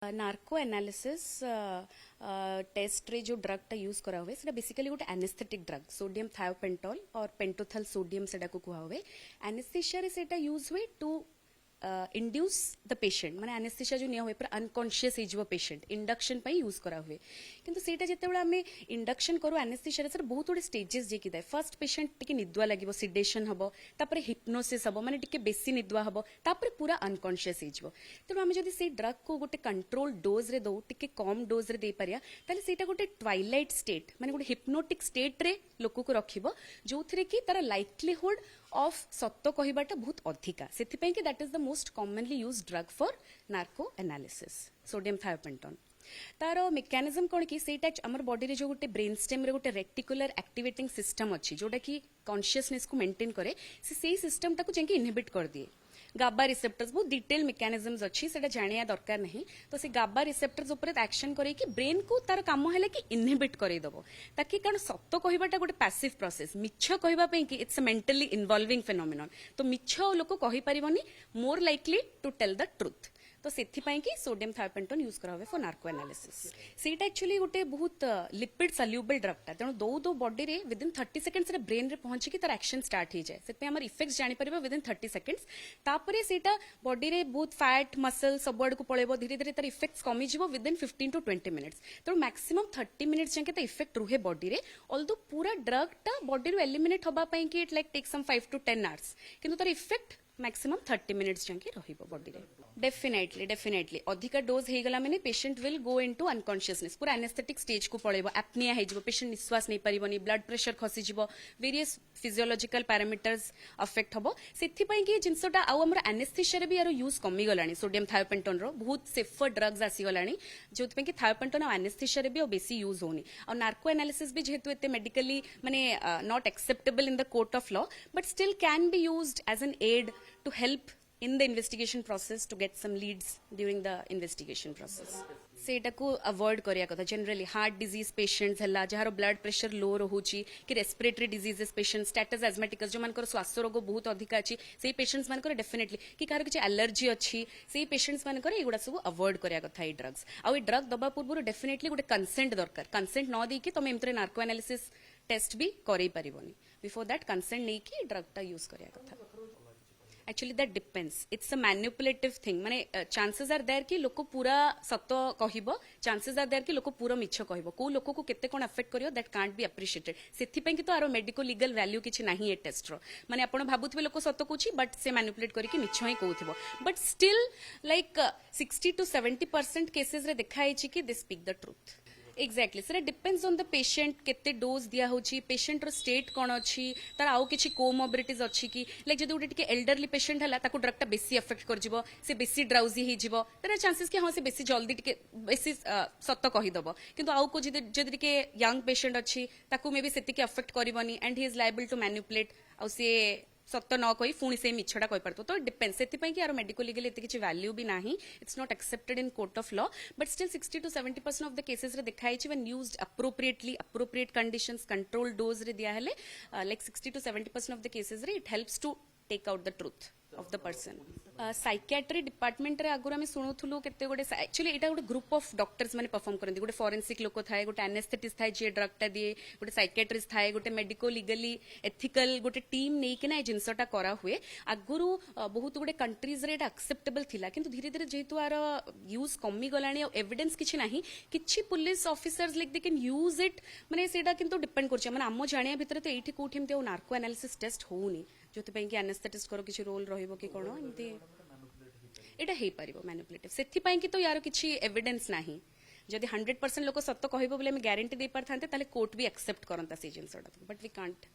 narco analysis test रे जो drug टा यूज करा हुए सेटा बेसिकली गोटे एनेस्थेटिक ड्रग सोडियम थायोपेंटोल और पेंटोथल सोडियम सेटा को कुहा हुए एनेस्थेसिया रे सेटा यूज हुए टू इंड्यूस द पेशेंट माने एनेस्थेसिया जो निया हुए पर अनकॉन्शियस हो पेशेंट इंडक्शन पे यूज करा हुए किंतु सेटा जेतेबेले आमे इंडक्शन करू एनेस्थेसिया रे सर बहुत गुडे स्टेजेस जे कि फर्स्ट पेशेंट टिके निदुआ लागिवो सिडेशन हबो तापरे हिप्नोसिस हबो माने टिके बेसी निदुआ हबो तापरे पूरा अनकॉन्शियस हो तेणु आमे जदि से ड्रग को गोटे कंट्रोल डोज रे दो टिके कम डोज रे दे परिया ताले सेटा गोटे ट्वाइलाइट स्टेट माने गोटे हिप्नोटिक स्टेट रे लोक को रखिबो जोथरे कि तार लाइक्लीहुड ऑफ सत्य कहबाटा बहुत अधिका say that is the most commonly use drug for narco analysis sodium thiopentone तार मेकानिज्म कौन कि सेटा हमर बॉडी रे जो गोटे ब्रेन स्टेम रे गोटे रेक्टिकुलर एक्टिवेटिंग सिस्टम अच्छी जोटा कि कॉन्शियसनेस को मेंटेन करे से सिस्टम टाको जेंकी इनहिबिट कर दिए गाबा रिसेप्टर्स बहुत डिटेल मेकानिज्म्स अच्छी सेटा जानिया दरकार नहीं तो से गाबा रिसेप्टर्स ऊपर एक्शन करे कि ब्रेन को तार काम है कि इनहिबिट करे दबो ताकि कारण सत्य कहबाटा गोटे पैसिव प्रोसेस मिछ कहबा पे कि it's a mentally involving phenomenon तो मिछ लोक कहि परिबनी more likely to tell the truth तो सेथिपाई कि सोडियम थायोपेंटोन यूज करा हुए फॉर नार्को एनालिसिस सेटा एक्चुअली गोटे बहुत लिपिड सल्यूबल ड्रगटा तेणु दो बॉडी रे विद इन 30 सेकेंड्स रे ब्रेन रे पहुंची कि तार एक्शन स्टार्ट हो जाए से हमर इफेक्ट्स जानि परिबा विद इन 30 सेकेंड्स तापरे सेटा बॉडी रे बहुत फैट मसल सब आड़ को पळेबो धीरे धीरे तार इफेक्ट्स कमी जिवो विद इन 15 टू 20 मिनिट्स तेणु मैक्सिमम 30 मिनिट्स जाके ता इफेक्ट रुहे बॉडी रे ऑल्दो पूरा ड्रगटा बॉडी रो एलिमिनेट होबा पई कि it like take some 5 to 10 hours किंतु तार इफेक्ट मैक्सिमम 30 मिनिट्स जाके रहिबो बॉडी रे डेफिनेटली अधिका डोज हे गला माने patient will go into unconsciousness पूरा एनेस्थेटिक स्टेज को पळेबो एपनिया हे जिवो पेशेंट निश्वास नै परिबोनी ब्लड प्रेशर खसी जिवो वेरियस फिजियोलॉजिकल पैरामीटर्स अफेक्ट हबो सेथि पई कि जिंसटा आ हमर एनेस्थेसिया रे भी यारो यूज कमी गलानी सोडियम थायोपेंटोन रो बहुत सेफर ड्रग्स आसी गलानी जोथ पई कि थायोपेंटोन आ एनेस्थेसिया रे भी बेसी यूज होनी और नार्को एनालिसिस भी जेहेतु एते मेडिकली माने not acceptable in the court of law but still can be used as an aid to help in the investigation process to get some leads during the investigation process सेटा को avoid करिया कथा generally heart disease patients हला जहार blood pressure low रहुची कि respiratory diseases patient status एजमेटिकस जो मानकर श्वास रोग बहुत अधिक अच्छी से पेशेंट्स मानकर डेफिनेटली कि कार किछि एलर्जी अच्छी से पेशेंट्स मानकर एगुडा सब अवॉइड करिया कथा ए ड्रग्स आ ए ड्रग दबा पूर्व डेफिनेटली गोटे कंसेंट दरकार कंसेंट न दी कि तुम एमतरे नार्को एनालिसिस टेस्ट भी करई परिबोनी बिफोर दैट कंसेंट नै कि ड्रग टा यूज करिया कथा actually that depends it's a manipulative thing माने चांसेस आर देयर कि लोक पूरा सत्य कहबो चांसेस आर देयर कि लोक पूरा मिछ कहबो को लोक को केते कोन अफेक्ट करियो दैट कांट बी अप्रिशिएटेड सेथि पे कि तो आरो मेडिको लीगल वैल्यू किछि नाही ए टेस्ट रो माने आपण भाबुथबे लोक सत्य कोछि बट से मैनिपुलेट करी कि मिछ ही कहउथिबो but still like 60 to 70% cases रे देखाई छि कि they speak the truth exactly sir depends on the patient केते डोज दिया होची पेशेंट रो स्टेट कोन अछि तार आउ किछि कोमोबिलिटीज अछि कि लाइक जदि उडे टिके एल्डरली पेशेंट हला ताको ड्रगटा बेसी अफेक्ट कर जिवो से बेसी ड्राउजी हे जिवो तार चांसेस कि हां से बेसी जल्दी टिके बेसी सत्य कहि दबो किंतु आउ को जदि टिके यंग पेशेंट अछि ताको मे बी सेति के अफेक्ट करबनी and he is liable to manipulate आउ से सत्य न कही पुणी से मिछड़ा कहि परतो तो डिपेंड सेति पई कि आरो मेडिकल लीगल एते किछि वैल्यू भी नाही it's not accepted in court of law but still 60 to 70% of the cases रे देखाई छि when used appropriately appropriate conditions control dose रे दिया हेले like 60 to 70% of the cases रे it helps to take out the truth of the person psychiatry department रे आगुर आमे सुनुथुलु केते गोटे एक्चुअली एटा गोटे ग्रुप ऑफ डॉक्टर्स माने परफॉर्म करंदी गोटे फॉरेंसिक लोक थाए गोटे एनेस्थेटिस्ट थाए जे ड्रग टा दिए गोटे साइकियाट्रिस्ट थाए गोटे मेडिको लीगली एथिकल गोटे टीम नै कि ना जिंसटा करा हुए आगुरु बहुत गोटे कंट्रीज रे एटा एक्सेप्टेबल थिला किंतु धीरे धीरे जेतु आर यूज कमी गलानी और एविडेंस किछि नाही किछि police officers like they can use it माने सेटा किंतु डिपेंड करछ माने आमो जानिया भितर तो एठी कोठी एमते नार्को एनालिसिस टेस्ट होउनी जोति पई कि एनेस्थेटिस्ट करो किछि रोल रहिबो कि कोन एमती एटा हे परिबो मैनिपुलेटिव सेथि पई कि तो यार किछि एविडेंस नाही जदि 100% लोक सत्य कहबो बोले हम गारंटी दे पारथांते ताले कोर्ट भी एक्सेप्ट करंता से जिंसटा बट वी कांट